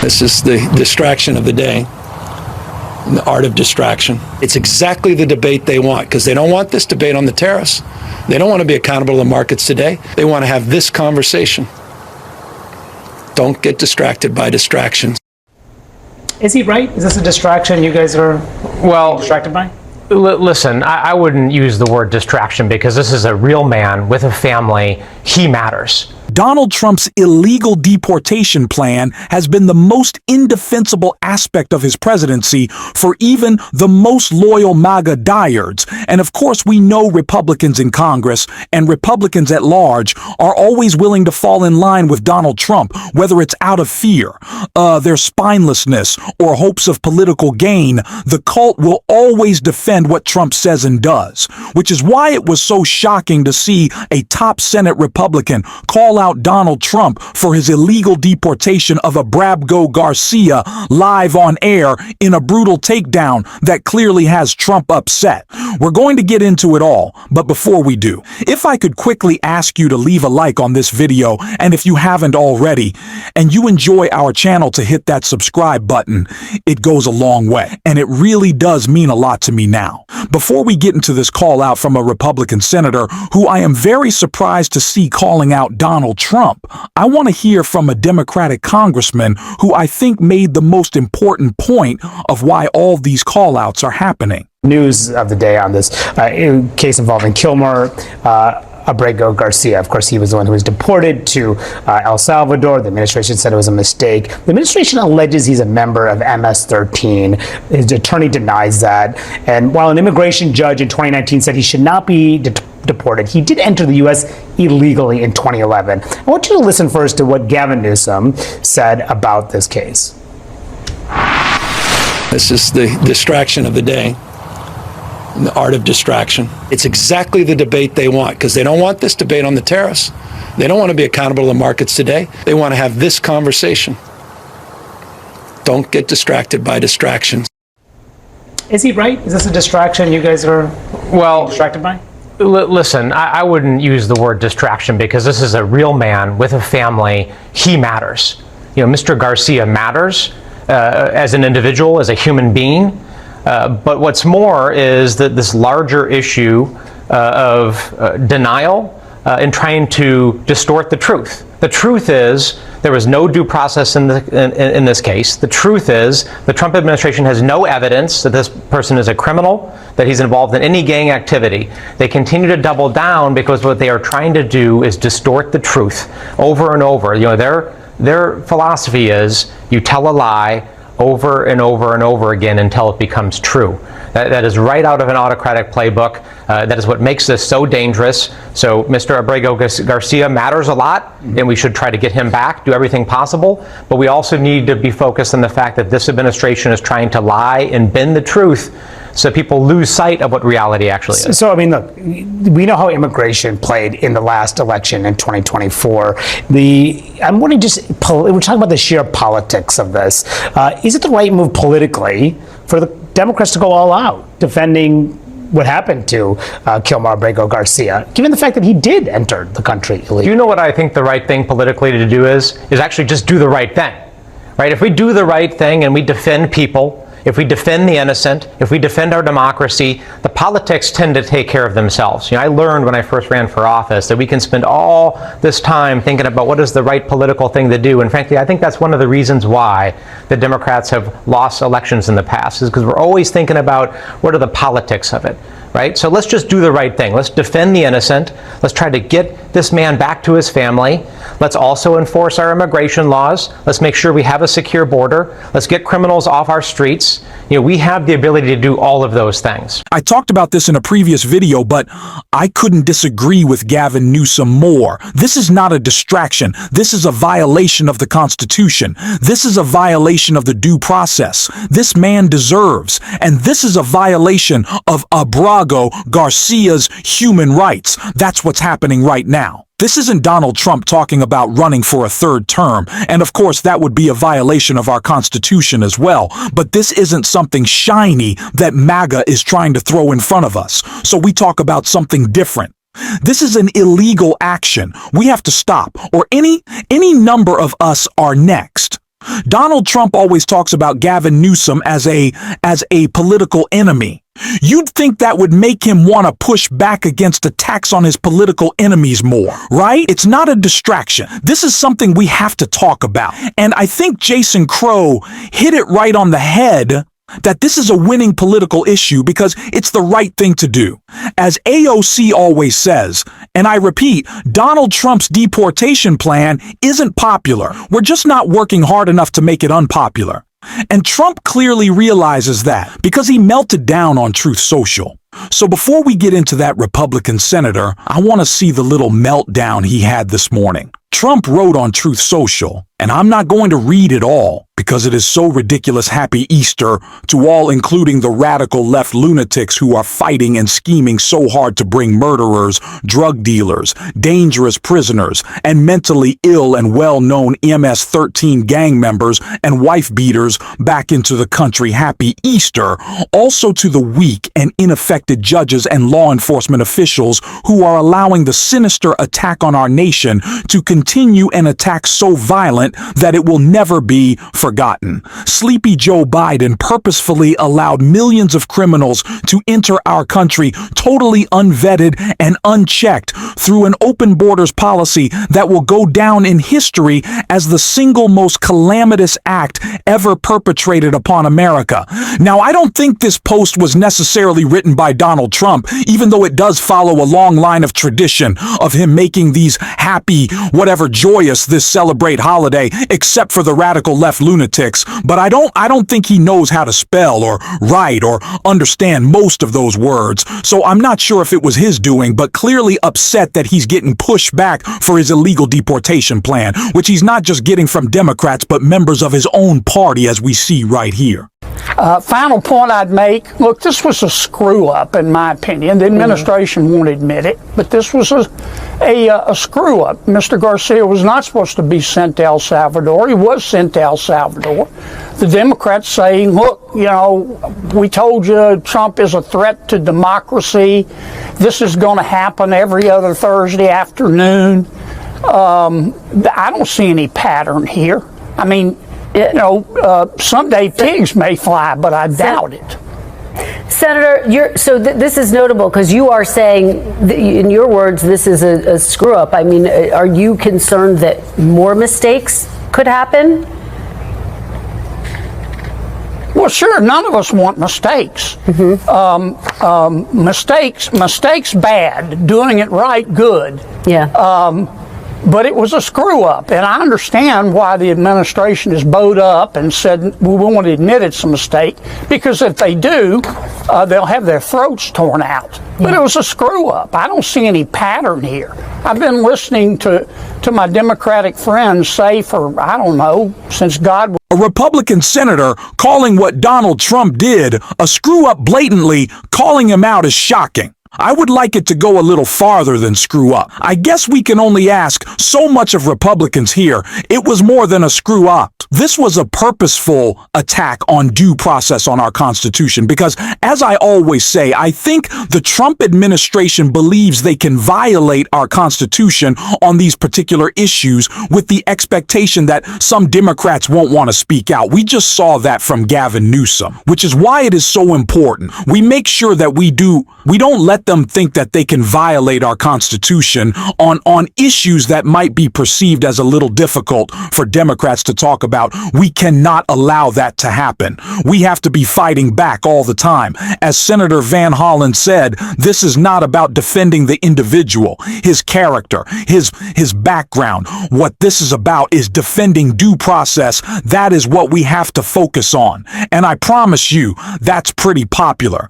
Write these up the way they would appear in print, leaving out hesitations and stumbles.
This is the distraction of the day, the art of distraction. It's exactly the debate they want, because they don't want this debate on the tariffs. They don't want to be accountable to the markets today. They want to have this conversation. Don't get distracted by distractions. Is he right? Is this a distraction you guys are distracted by? Listen, I wouldn't use the word distraction, because this is a real man with a family. He matters. Donald Trump's illegal deportation plan has been the most indefensible aspect of his presidency for even the most loyal MAGA diehards. And of course, we know Republicans in Congress and Republicans at large are always willing to fall in line with Donald Trump, whether it's out of fear, their spinelessness, or hopes of political gain. The cult will always defend what Trump says and does, which is why it was so shocking to see a top Senate Republican call out Donald Trump for his illegal deportation of Abrego Garcia live on air in a brutal takedown that clearly has Trump upset. We're going to get into it all, but before we do, if I could quickly ask you to leave a like on this video, and if you haven't already, and you enjoy our channel, to hit that subscribe button. It goes a long way, and it really does mean a lot to me now. Before we get into this call out from a Republican senator who I am very surprised to see calling out Donald Trump, I want to hear from a Democratic congressman who I think made the most important point of why all these call-outs are happening. News of the day on this case involving Kilmer Abrego Garcia. Of course, he was the one who was deported to El Salvador. The administration said it was a mistake. The administration alleges he's a member of MS-13. His attorney denies that. And while an immigration judge in 2019 said he should not be deported, he did enter the U.S. illegally in 2011. I want you to listen first to what Gavin Newsom said about this case. This is the distraction of the day, the art of distraction. It's exactly the debate they want, because they don't want this debate on the tariffs. They don't want to be accountable to the markets today. They want to have this conversation. Don't get distracted by distractions. Is he right? Is this a distraction you guys are distracted by? Listen, I wouldn't use the word distraction, because this is a real man with a family. He matters. You know, Mr. Garcia matters as an individual, as a human being. But what's more is that this larger issue of denial and trying to distort the truth. The truth is there was no due process in this case. The truth is the Trump administration has no evidence that this person is a criminal, that he's involved in any gang activity. They continue to double down because what they are trying to do is distort the truth over and over. You know, their philosophy is you tell a lie over and over and over again until it becomes true. That is right out of an autocratic playbook. That is what makes this so dangerous. So Mr. Abrego Garcia matters a lot, and we should try to get him back, do everything possible. But we also need to be focused on the fact that this administration is trying to lie and bend the truth so people lose sight of what reality actually is. So, I mean, look, we know how immigration played in the last election in 2024. I'm wondering, we're talking about the sheer politics of this. Is it the right move politically for the Democrats to go all out defending what happened to Kilmer Abrego Garcia, given the fact that he did enter the country illegally? Do you know what I think the right thing politically to do is actually just do the right thing, right? If we do the right thing and we defend people, if we defend the innocent, if we defend our democracy, the politics tend to take care of themselves. You know, I learned when I first ran for office that we can spend all this time thinking about what is the right political thing to do. And frankly, I think that's one of the reasons why the Democrats have lost elections in the past, is because we're always thinking about what are the politics of it. Right? So let's just do the right thing. Let's defend the innocent. Let's try to get this man back to his family. Let's also enforce our immigration laws. Let's make sure we have a secure border. Let's get criminals off our streets. You know, we have the ability to do all of those things. I talked about this in a previous video, but I couldn't disagree with Gavin Newsom more. This is not a distraction. This is a violation of the Constitution. This is a violation of the due process. This man deserves, and this is a violation of Abrego Garcia's human rights. That's what's happening right now. This isn't Donald Trump talking about running for a third term, and of course that would be a violation of our Constitution as well, but this isn't something shiny that MAGA is trying to throw in front of us, so we talk about something different. This is an illegal action. We have to stop, or any number of us are next. Donald Trump always talks about Gavin Newsom as a political enemy. You'd think that would make him want to push back against attacks on his political enemies more, right? It's not a distraction. This is something we have to talk about. And I think Jason Crow hit it right on the head that this is a winning political issue because it's the right thing to do. As AOC always says, and I repeat, Donald Trump's deportation plan isn't popular. We're just not working hard enough to make it unpopular. And Trump clearly realizes that because he melted down on Truth Social. So before we get into that Republican senator, I want to see the little meltdown he had this morning. Trump wrote on Truth Social, and I'm not going to read it all because it is so ridiculous. Happy Easter to all, including the radical left lunatics who are fighting and scheming so hard to bring murderers, drug dealers, dangerous prisoners, and mentally ill and well-known MS-13 gang members and wife beaters back into the country. Happy Easter also to the weak and ineffective judges and law enforcement officials who are allowing the sinister attack on our nation to continue, an attack so violent that it will never be forgotten. Sleepy Joe Biden purposefully allowed millions of criminals to enter our country totally unvetted and unchecked through an open borders policy that will go down in history as the single most calamitous act ever perpetrated upon America. Now, I don't think this post was necessarily written by Donald Trump, even though it does follow a long line of tradition of him making these happy, whatever, joyous this celebrate holiday, except for the radical left lunatics. But I don't think he knows how to spell or write or understand most of those words. So I'm not sure if it was his doing, but clearly upset that he's getting pushed back for his illegal deportation plan, which he's not just getting from Democrats, but members of his own party, as we see right here. Final point I'd make, look, this was a screw-up, in my opinion. The administration won't admit it, but this was a screw-up. Mr. Garcia was not supposed to be sent to El Salvador. He was sent to El Salvador. The Democrats saying, look, you know, we told you Trump is a threat to democracy. This is going to happen every other Thursday afternoon. I don't see any pattern here. I mean, you know, someday pigs may fly, but I doubt it. Senator, this is notable because you are saying, in your words, this is a screw up. I mean, are you concerned that more mistakes could happen? Well, sure. None of us want mistakes. Mistakes bad. Doing it right, good. Yeah. But it was a screw up, and I understand why the administration is bowed up and said we won't admit it's a mistake, because if they do, they'll have their throats torn out. But it was a screw up. I don't see any pattern here. I've been listening to my Democratic friends say for, I don't know, since God was. A Republican senator calling what Donald Trump did a screw up blatantly, calling him out is shocking. I would like it to go a little farther than screw up. I guess we can only ask so much of Republicans here. It was more than a screw up. This was a purposeful attack on due process on our Constitution because, as I always say, I think the Trump administration believes they can violate our Constitution on these particular issues with the expectation that some Democrats won't want to speak out. We just saw that from Gavin Newsom, which is why it is so important. We make sure that we don't let them think that they can violate our Constitution on issues that might be perceived as a little difficult for Democrats to talk about. We cannot allow that to happen. We have to be fighting back all the time. As Senator Van Hollen said, this is not about defending the individual, his character, his background. What this is about is defending due process. That is what we have to focus on. And I promise you, that's pretty popular.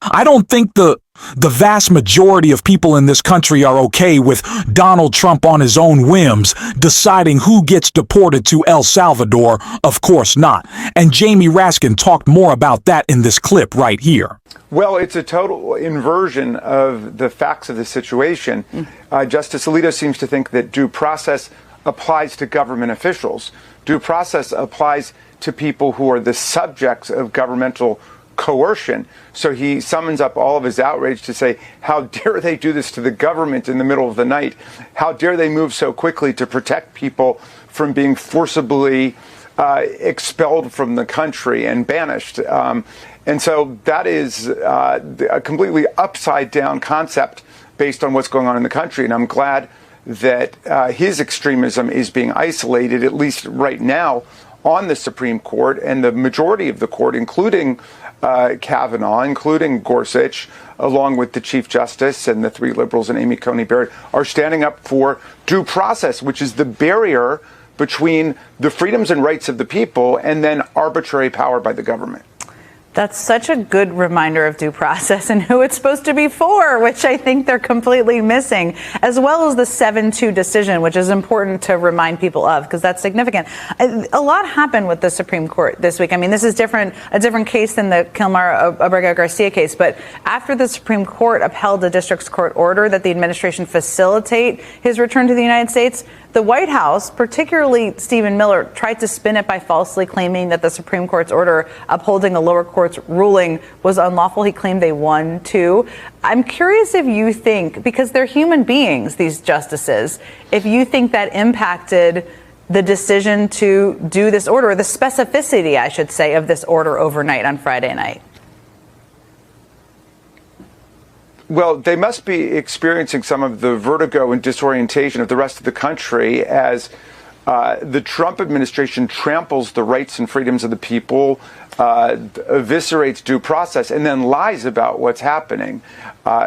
I don't think the vast majority of people in this country are okay with Donald Trump on his own whims deciding who gets deported to El Salvador. Of course not. And Jamie Raskin talked more about that in this clip right here. Well, it's a total inversion of the facts of the situation. Justice Alito seems to think that due process applies to government officials. Due process applies to people who are the subjects of governmental coercion. So he summons up all of his outrage to say, how dare they do this to the government in the middle of the night? How dare they move so quickly to protect people from being forcibly expelled from the country and banished? And so that is a completely upside down concept based on what's going on in the country. And I'm glad that his extremism is being isolated, at least right now, on the Supreme Court, and the majority of the court, including Kavanaugh, including Gorsuch, along with the Chief Justice and the three liberals and Amy Coney Barrett, are standing up for due process, which is the barrier between the freedoms and rights of the people and then arbitrary power by the government. That's such a good reminder of due process and who it's supposed to be for, which I think they're completely missing, as well as the 7-2 decision, which is important to remind people of, because that's significant. A lot happened with the Supreme Court this week. I mean, this is a different case than the Kilmar Abrego Garcia case, but after the Supreme Court upheld the district's court order that the administration facilitate his return to the United States, the White House, particularly Stephen Miller, tried to spin it by falsely claiming that the Supreme Court's order upholding the lower court's ruling was unlawful. He claimed they won, too. I'm curious if you think, because they're human beings, these justices, if you think that impacted the decision to do this order, or the specificity, I should say, of this order overnight on Friday night. Well, they must be experiencing some of the vertigo and disorientation of the rest of the country as the Trump administration tramples the rights and freedoms of the people, eviscerates due process, and then lies about what's happening.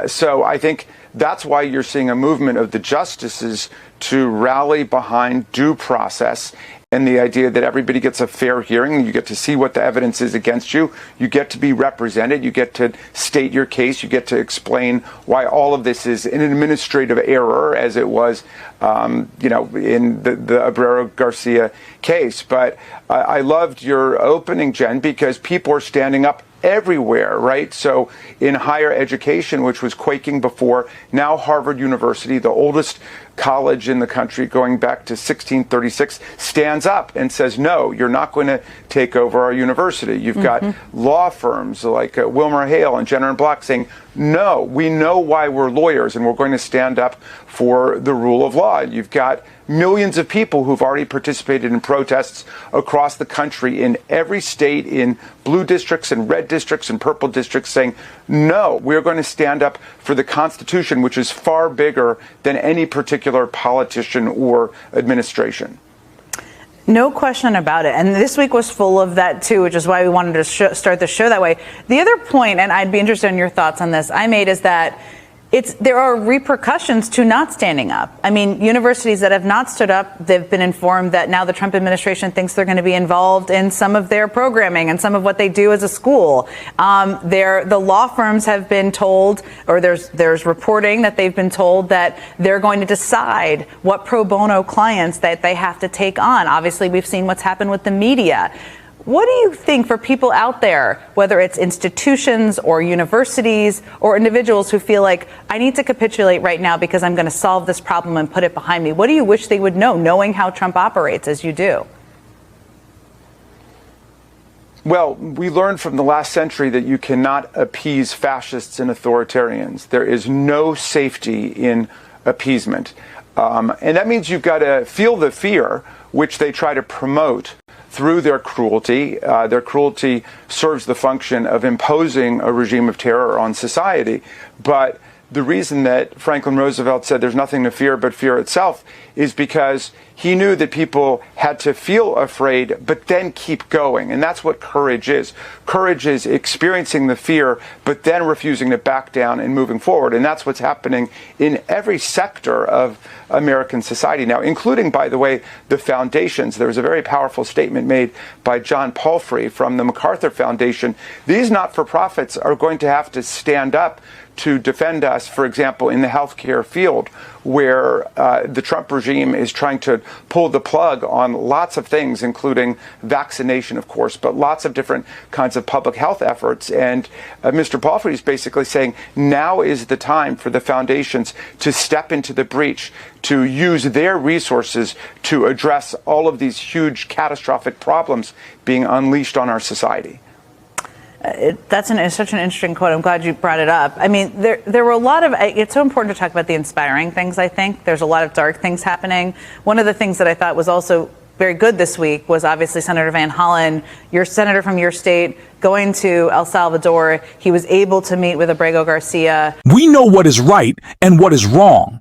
So I think that's why you're seeing a movement of the justices to rally behind due process and the idea that everybody gets a fair hearing. You get to see what the evidence is against you. You get to be represented. You get to state your case. You get to explain why all of this is an administrative error, as it was, in the Abrego Garcia case. But I loved your opening, Jen, because people are standing up everywhere, right? So in higher education, which was quaking before, now Harvard University, the oldest college in the country going back to 1636, stands up and says, no, you're not going to take over our university. You've got law firms like Wilmer Hale and Jenner and Block saying, no, we know why we're lawyers and we're going to stand up for the rule of law. You've got millions of people who've already participated in protests across the country in every state, in blue districts and red districts and purple districts, saying, no, we're going to stand up for the Constitution, which is far bigger than any particular politician or administration. No question about it. And this week was full of that, too, which is why we wanted to start the show that way. The other point, and I'd be interested in your thoughts on this, I made, is that there are repercussions to not standing up. I mean, universities that have not stood up, they've been informed that now the Trump administration thinks they're going to be involved in some of their programming and some of what they do as a school. The law firms have been told, or there's reporting that they've been told that they're going to decide what pro bono clients that they have to take on. Obviously, we've seen what's happened with the media. What do you think for people out there, whether it's institutions or universities or individuals who feel like, I need to capitulate right now because I'm going to solve this problem and put it behind me? What do you wish they would know, knowing how Trump operates as you do? Well, we learned from the last century that you cannot appease fascists and authoritarians. There is no safety in appeasement. And that means you've got to feel the fear, which they try to promote through their cruelty. Their cruelty serves the function of imposing a regime of terror on society. But the reason that Franklin Roosevelt said there's nothing to fear but fear itself is because he knew that people had to feel afraid, but then keep going. And that's what courage is. Courage is experiencing the fear, but then refusing to back down and moving forward. And that's what's happening in every sector of American society now, including, by the way, the foundations. There was a very powerful statement made by John Palfrey from the MacArthur Foundation. These not-for-profits are going to have to stand up to defend us, for example, in the healthcare field, where the Trump regime is trying to pull the plug on lots of things, including vaccination, of course, but lots of different kinds of public health efforts. And Mr. Palfrey is basically saying now is the time for the foundations to step into the breach, to use their resources to address all of these huge catastrophic problems being unleashed on our society. It's such an interesting quote. I'm glad you brought it up. I mean, there were a lot of, it's so important to talk about the inspiring things, I think. There's a lot of dark things happening. One of the things that I thought was also very good this week was obviously Senator Van Hollen, your senator from your state, going to El Salvador. He was able to meet with Abrego Garcia. We know what is right and what is wrong.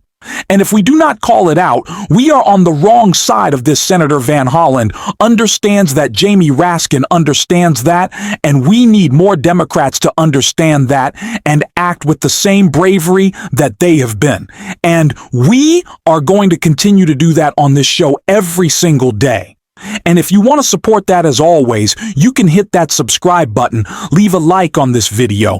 And if we do not call it out, we are on the wrong side of this. Senator Van Hollen understands that. Jamie Raskin understands that. And we need more Democrats to understand that and act with the same bravery that they have been. And we are going to continue to do that on this show every single day. And if you want to support that, as always, you can hit that subscribe button, leave a like on this video,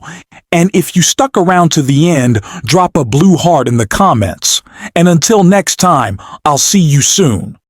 and if you stuck around to the end, drop a blue heart in the comments. And until next time, I'll see you soon.